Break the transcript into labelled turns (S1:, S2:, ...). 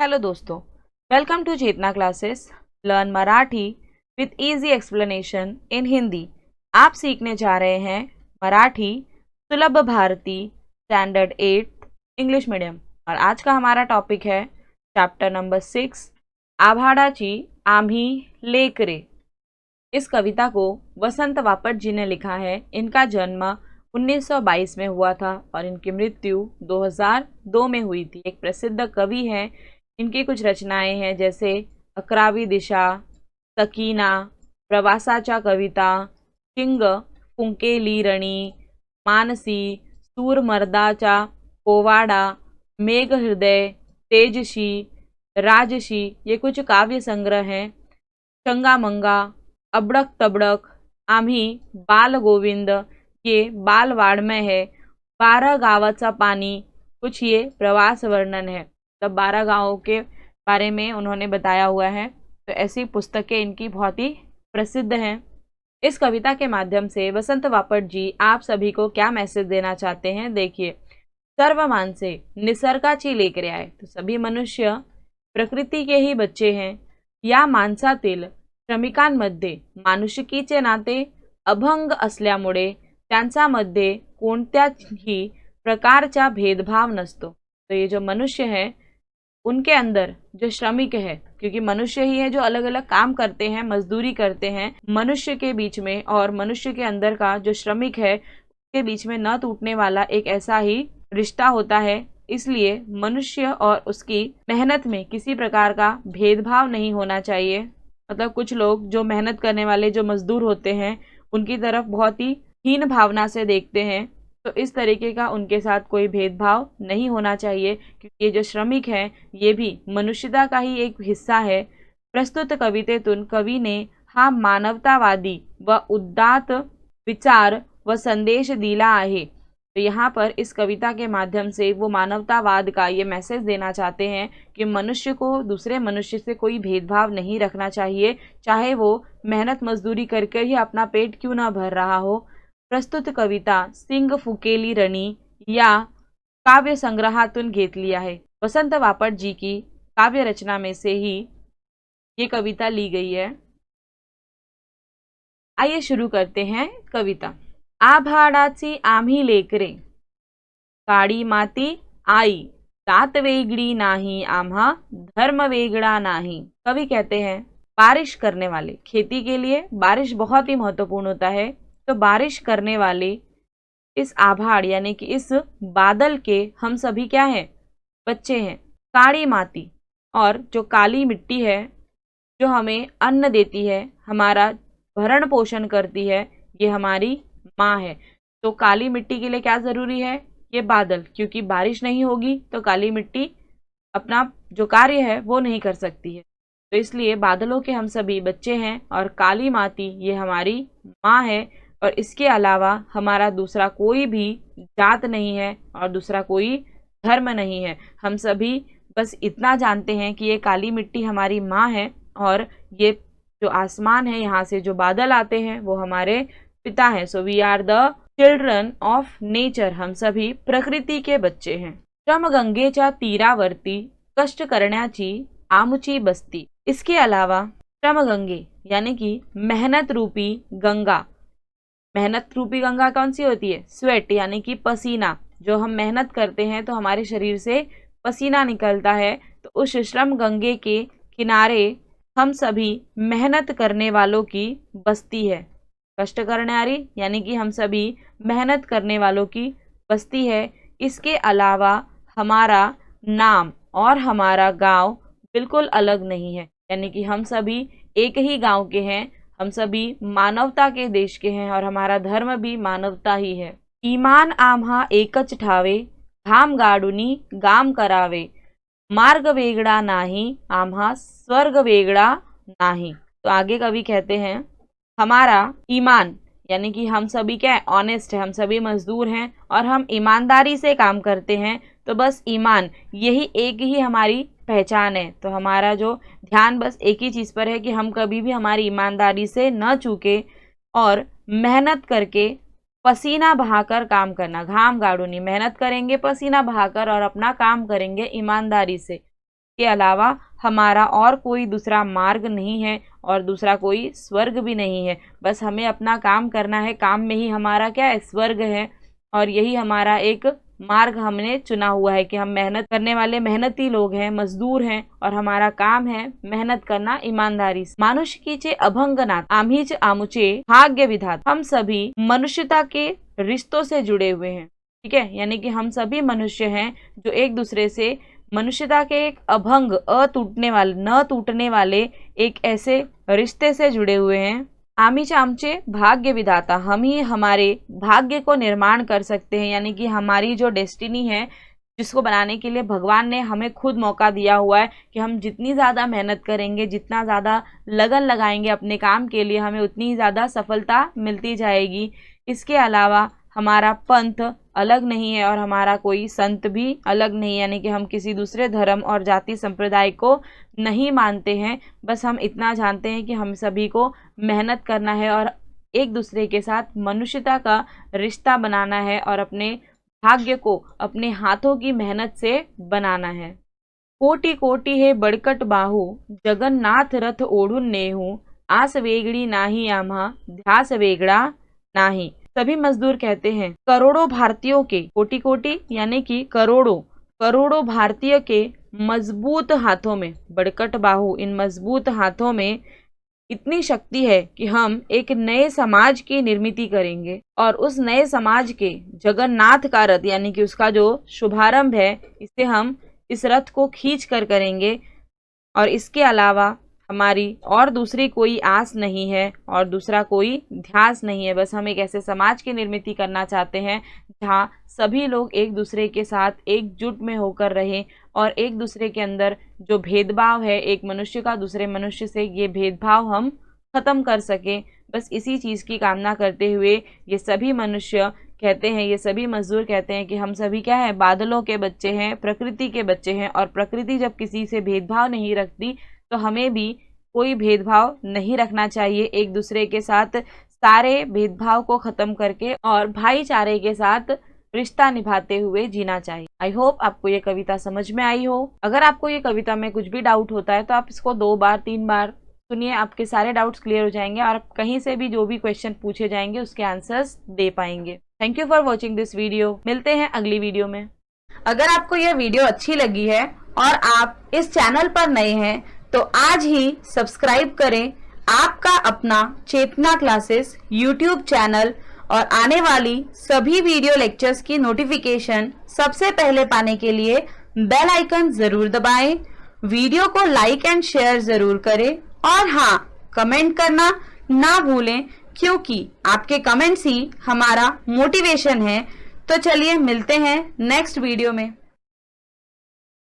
S1: Hello दोस्तों, welcome to Chetna classes. Learn Marathi with easy explanation in Hindi. आप सीखने जा रहे हैं मराठी सुलभ भारती स्टैंडर्ड 8 इंग्लिश मीडियम। और आज का हमारा टॉपिक है चैप्टर नंबर 6 आभाडाची आम्ही लेकरे। इस कविता को वसंत बापट जी ने लिखा है। इनका जन्म 1922 में हुआ था और इनकी मृत्यु 2002 में हुई थी। एक प्रसिद्ध कवि हैं। इनकी कुछ रचनाएं हैं जैसे 11वीं दिशा, सकीना, प्रवासाच्या कविता, चिंग, फुंकेली रणी, मानसी, सूर मर्दाचा पोवाडा, मेघ हृदय, तेजशी, राजशी, ये कुछ काव्य संग्रह हैं। चंगा मंगा, अबड़क तबड़क, आम्ही, बाल गोविंद, ये बाल वाड्मय है। 12 गावाचा पानी, कुछ ये प्रवास वर्णन है। तब 12 गांवों के बारे में उन्होंने बताया हुआ है। तो ऐसी पुस्तकें इनकी बहुत ही प्रसिद्ध हैं। इस कविता के माध्यम से वसंत बापट जी आप सभी को क्या मैसेज देना चाहते हैं, देखिए। सर्व माणसे निसर्गाची लेकरे आहे। तो सभी मनुष्य प्रकृति के ही बच्चे हैं। या माणसातील श्रमिकांमध्ये मानुषिकीचे नाते अभंग असल्यामुळे त्यांच्यामध्ये कोणत्याही प्रकारचा भेदभाव नसतो। तो ये जो मनुष्य है उनके अंदर जो श्रमिक है, क्योंकि मनुष्य ही है जो अलग अलग काम करते हैं, मजदूरी करते हैं, मनुष्य के बीच में और मनुष्य के अंदर का जो श्रमिक है उसके बीच में न टूटने वाला एक ऐसा ही रिश्ता होता है। इसलिए मनुष्य और उसकी मेहनत में किसी प्रकार का भेदभाव नहीं होना चाहिए। मतलब कुछ लोग जो मेहनत करने वाले जो मजदूर होते हैं उनकी तरफ बहुत ही हीन भावना से देखते हैं। तो इस तरीके का उनके साथ कोई भेदभाव नहीं होना चाहिए, क्योंकि ये जो श्रमिक हैं ये भी मनुष्यता का ही एक हिस्सा है। प्रस्तुत कवितेतून कवि ने हा मानवतावादी व उदात्त विचार व संदेश दिला आहे। तो यहाँ पर इस कविता के माध्यम से वो मानवतावाद का ये मैसेज देना चाहते हैं कि मनुष्य को दूसरे मनुष्य से कोई भेदभाव नहीं रखना चाहिए, चाहे वो मेहनत मजदूरी करके ही अपना पेट क्यों ना भर रहा हो। प्रस्तुत कविता सिंग फुकेली रणी या काव्य संग्रहातून घेतली आहे। वसंत बापट जी की काव्य रचना में से ही ये कविता ली गई है। आइए शुरू करते हैं कविता। आभाडाची आम्ही लेकरे, काळी माती आई, जात वेगळी नाही आम्हा, धर्म वेगळा नाही। कवि कहते हैं बारिश करने वाले, खेती के लिए बारिश बहुत ही महत्वपूर्ण होता है। तो बारिश करने वाले इस आभाड़ यानी कि इस बादल के हम सभी क्या हैं, बच्चे हैं। काली माती, और जो काली मिट्टी है जो हमें अन्न देती है, हमारा भरण पोषण करती है, ये हमारी माँ है। तो काली मिट्टी के लिए क्या जरूरी है, ये बादल, क्योंकि बारिश नहीं होगी तो काली मिट्टी अपना जो कार्य है वो नहीं कर सकती है। तो इसलिए बादलों के हम सभी बच्चे हैं और काली माती ये हमारी माँ है। और इसके अलावा हमारा दूसरा कोई भी जात नहीं है और दूसरा कोई धर्म नहीं है। हम सभी बस इतना जानते हैं कि ये काली मिट्टी हमारी माँ है और ये जो आसमान है, यहाँ से जो बादल आते हैं वो हमारे पिता हैं। So we are the children of nature. हम सभी प्रकृति के बच्चे हैं। श्रमगंगेच्या तीरावरती कष्ट करण्याची आमची बस्ती। इसके अलावा श्रमगंगे यानी कि मेहनत रूपी गंगा। मेहनत रूपी गंगा कौन सी होती है, स्वेट यानी कि पसीना। जो हम मेहनत करते हैं तो हमारे शरीर से पसीना निकलता है। तो उस श्रम गंगे के किनारे हम सभी मेहनत करने वालों की बस्ती है। कष्ट करणारी यानी कि हम सभी मेहनत करने वालों की बस्ती है। इसके अलावा हमारा नाम और हमारा गांव बिल्कुल अलग नहीं है, यानी कि हम सभी एक ही गांव के हैं। हम सभी मानवता के देश के हैं और हमारा धर्म भी मानवता ही है। ईमान आम्हा एकच ठावे, घाम गाडुनी गाम करावे, मार्ग वेगळा नाही आम्हा, स्वर्ग वेगळा नाही। तो आगे कवि कहते हैं हमारा ईमान यानी कि हम सभी क्या है, ऑनेस्ट है, हम सभी मजदूर हैं और हम ईमानदारी से काम करते हैं। तो बस ईमान यही एक ही हमारी पहचान है। तो हमारा जो ध्यान बस एक ही चीज़ पर है कि हम कभी भी हमारी ईमानदारी से न चूके और मेहनत करके पसीना बहाकर काम करना। घाम गाड़ूनी, मेहनत करेंगे पसीना बहाकर और अपना काम करेंगे ईमानदारी से। के अलावा हमारा और कोई दूसरा मार्ग नहीं है और दूसरा कोई स्वर्ग भी नहीं है। बस हमें अपना काम करना है, काम में ही हमारा क्या है, स्वर्ग है। और यही हमारा एक मार्ग हमने चुना हुआ है कि हम मेहनत करने वाले मेहनती लोग हैं, मजदूर हैं और हमारा काम है मेहनत करना ईमानदारी से। मानुषकीचे अभंगनाथ आम्हीच आमुचे भाग्य विधाता। हम सभी मनुष्यता के रिश्तों से जुड़े हुए हैं, ठीक है। यानी कि हम सभी मनुष्य हैं जो एक दूसरे से मनुष्यता के एक अभंग न टूटने वाले एक ऐसे रिश्ते से जुड़े हुए हैं। आमीच आमचे भाग्य विधाता, हम ही हमारे भाग्य को निर्माण कर सकते हैं। यानी कि हमारी जो डेस्टिनी है जिसको बनाने के लिए भगवान ने हमें खुद मौका दिया हुआ है कि हम जितनी ज़्यादा मेहनत करेंगे, जितना ज़्यादा लगन लगाएंगे अपने काम के लिए, हमें उतनी ज़्यादा सफलता मिलती जाएगी। इसके अलावा हमारा पंथ अलग नहीं है और हमारा कोई संत भी अलग नहीं है। यानी कि हम किसी दूसरे धर्म और जाति संप्रदाय को नहीं मानते हैं। बस हम इतना जानते हैं कि हम सभी को मेहनत करना है और एक दूसरे के साथ मनुष्यता का रिश्ता बनाना है और अपने भाग्य को अपने हाथों की मेहनत से बनाना है। कोटि कोटि हे बड़कट बाहू, जगन्नाथ रथ ओढून नेहू, आस वेगड़ी नाही आम्हा, ध्यास वेगड़ा नाही। सभी मजदूर कहते हैं करोड़ों भारतीयों के, कोटि कोटि यानी कि करोड़ों भारतीय के मजबूत हाथों में, बड़कट बाहू, इन मजबूत हाथों में इतनी शक्ति है कि हम एक नए समाज की निर्मित करेंगे और उस नए समाज के जगन्नाथ का रथ यानी कि उसका जो शुभारंभ है, इसे हम इस रथ को खींच कर करेंगे। और इसके अलावा हमारी और दूसरी कोई आस नहीं है और दूसरा कोई ध्यास नहीं है। बस हम एक ऐसे समाज की निर्मित करना चाहते हैं जहाँ सभी लोग एक दूसरे के साथ एकजुट में होकर रहें और एक दूसरे के अंदर जो भेदभाव है, एक मनुष्य का दूसरे मनुष्य से, ये भेदभाव हम ख़त्म कर सकें। बस इसी चीज़ की कामना करते हुए ये सभी मनुष्य कहते हैं, ये सभी मजदूर कहते हैं कि हम सभी क्या है, बादलों के बच्चे हैं, प्रकृति के बच्चे हैं। और प्रकृति जब किसी से भेदभाव नहीं रखती तो हमें भी कोई भेदभाव नहीं रखना चाहिए। एक दूसरे के साथ सारे भेदभाव को ख़त्म करके और भाईचारे के साथ रिश्ता निभाते हुए जीना चाहिए। आई होप आपको ये कविता समझ में आई हो। अगर आपको ये कविता में कुछ भी डाउट होता है तो आप इसको 2 बार 3 बार सुनिए, आपके सारे डाउट्स क्लियर हो जाएंगे और कहीं से भी जो भी क्वेश्चन पूछे जाएंगे उसके आंसर्स दे पाएंगे। Thank you for watching this video. मिलते हैं अगली वीडियो में। अगर आपको यह वीडियो अच्छी लगी है और आप इस चैनल पर नए हैं तो आज ही सब्सक्राइब करें आपका अपना चेतना क्लासेस यूट्यूब चैनल और आने वाली सभी वीडियो लेक्चर्स की नोटिफिकेशन सबसे पहले पाने के लिए बेल आइकन जरूर दबाएं। वीडियो को लाइक एंड शेयर जरूर करें और हाँ, कमेंट करना ना भूलें क्योंकि आपके कमेंट्स ही हमारा मोटिवेशन है। तो चलिए मिलते हैं नेक्स्ट वीडियो में।